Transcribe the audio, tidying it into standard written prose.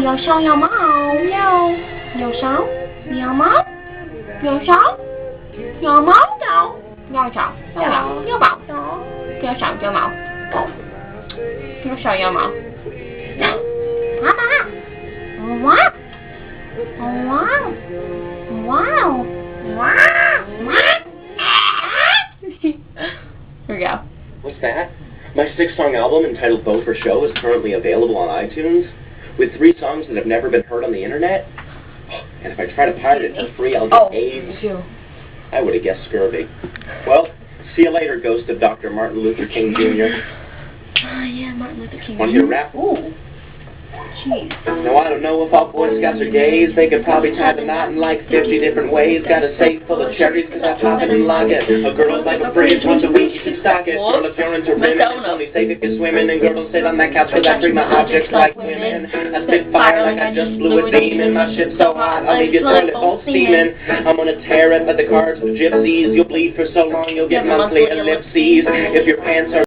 有手有毛，有手有毛，有手有毛有手有毛，有手有毛，有手有毛。妈妈，哇哇哇哇哇！ Here we go. What's that? My 6-song album entitled Vote for Show is currently available on iTunes, with 3 songs that have never been heard on the internet. And if I try to pirate it for free, I'll get AIDS. I would have guessed scurvy. Well, see you later, ghost of Dr. Martin Luther King Jr. Oh, yeah, Martin Luther King. Want to hear a rap? Ooh. Jeez. Now, I don't know if all Boy Scouts are gays. They could probably tie the knot in like 50 different ways. Got a safe full of cherries because I pop it and lock it. A girl's like a fridge. Once a week you can stock it. Girl, if you're into women, it's only safe if you're swimming. And girls sit on that couch because I treat my objects like women. I spit fire like I just blew a demon. My shit's so hot, I'll leave your toilet bowl steaming. I'm gonna tear it like the cards of gypsies. You'll bleed for so long, you'll get monthly ellipses. If your pants are